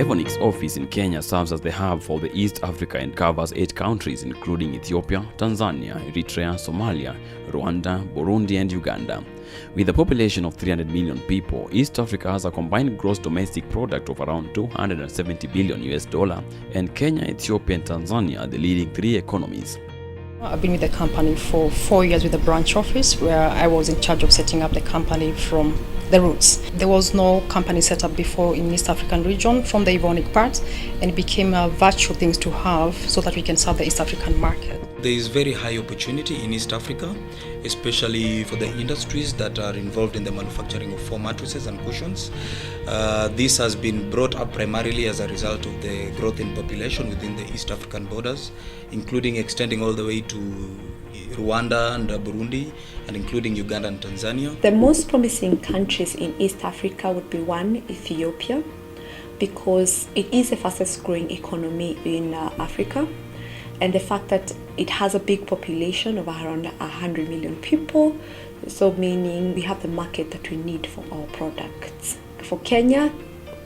Evonik's office in Kenya serves as the hub for the East Africa and covers 8 countries including Ethiopia, Tanzania, Eritrea, Somalia, Rwanda, Burundi and Uganda. With a population of 300 million people, East Africa has a combined gross domestic product of around $270 billion, and Kenya, Ethiopia and Tanzania are the leading 3 economies. I've been with the company for 4 years with the branch office, where I was in charge of setting up the company from the roots. There was no company set up before in East African region from the Evonik part, and it became a virtual thing to have so that we can serve the East African market. There is very high opportunity in East Africa, especially for the industries that are involved in the manufacturing of foam mattresses and cushions. This has been brought up primarily as a result of the growth in population within the East African borders, including extending all the way to Rwanda and Burundi, and including Uganda and Tanzania. The most promising countries in East Africa would be one, Ethiopia, because it is the fastest growing economy in Africa. And the fact that it has a big population of around 100 million people, so meaning we have the market that we need for our products. For Kenya,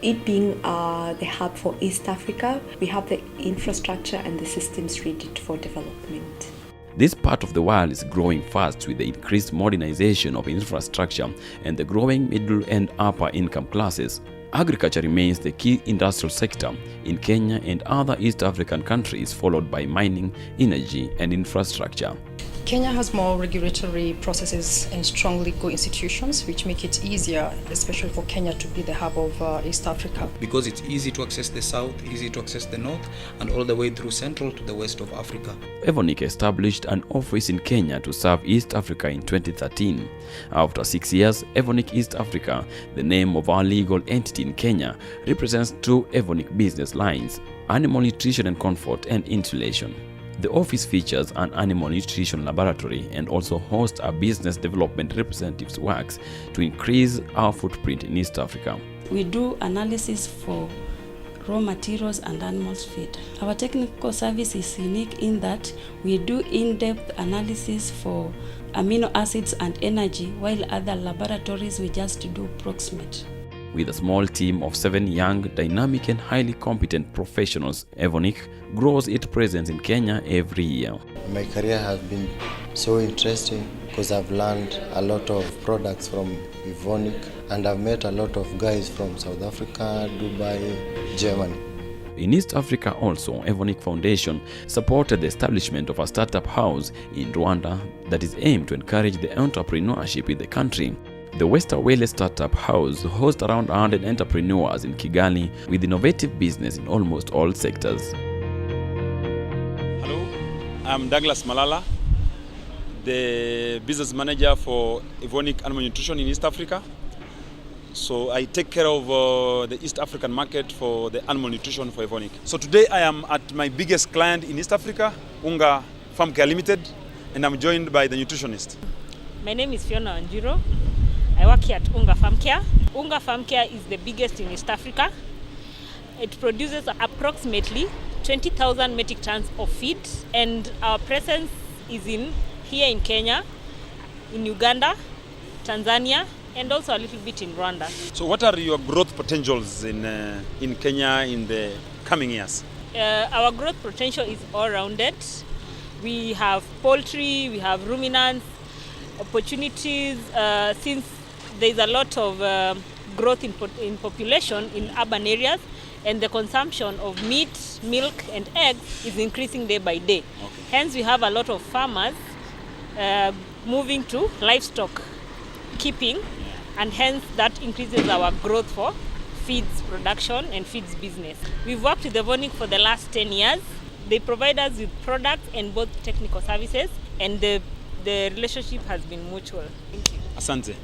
it being the hub for East Africa, we have the infrastructure and the systems ready for development. This part of the world is growing fast with the increased modernization of infrastructure and the growing middle and upper income classes. Agriculture remains the key industrial sector in Kenya and other East African countries, followed by mining, energy, and infrastructure. Kenya has more regulatory processes and strong legal institutions, which make it easier, especially for Kenya to be the hub of East Africa. Because it's easy to access the south, easy to access the north, and all the way through central to the west of Africa. Evonik established an office in Kenya to serve East Africa in 2013. After 6 years, Evonik East Africa, the name of our legal entity in Kenya, represents 2 Evonik business lines: animal nutrition and comfort and insulation. The office features an animal nutrition laboratory and also hosts a business development representative's works to increase our footprint in East Africa. We do analysis for raw materials and animals feed. Our technical service is unique in that we do in-depth analysis for amino acids and energy, while other laboratories we just do proximate. With a small team of 7 young, dynamic and highly competent professionals, Evonik grows its presence in Kenya every year. My career has been so interesting because I've learned a lot of products from Evonik, and I've met a lot of guys from South Africa, Dubai, Germany. In East Africa also, Evonik Foundation supported the establishment of a startup house in Rwanda that is aimed to encourage the entrepreneurship in the country. The Westerwelle Startup House hosts around 100 entrepreneurs in Kigali with innovative business in almost all sectors. Hello, I'm Douglas Malala, the business manager for Evonik Animal Nutrition in East Africa. So I take care of the East African market for the animal nutrition for Evonik. So today I am at my biggest client in East Africa, Unga Farm Care Limited, and I'm joined by the nutritionist. My name is Fiona Wanjiro. I work here at Unga Farm Care. Unga Farm Care is the biggest in East Africa. It produces approximately 20,000 metric tons of feed, and our presence is here in Kenya, in Uganda, Tanzania, and also a little bit in Rwanda. So what are your growth potentials in Kenya in the coming years? Our growth potential is all-rounded. We have poultry, we have ruminants, opportunities, since there's a lot of growth in population in urban areas, and the consumption of meat, milk and eggs is increasing day by day. Okay. Hence we have a lot of farmers moving to livestock keeping, and hence that increases our growth for feeds production and feeds business. We've worked with Evonik for the last 10 years. They provide us with products and both technical services, and the relationship has been mutual. Thank you. Asante.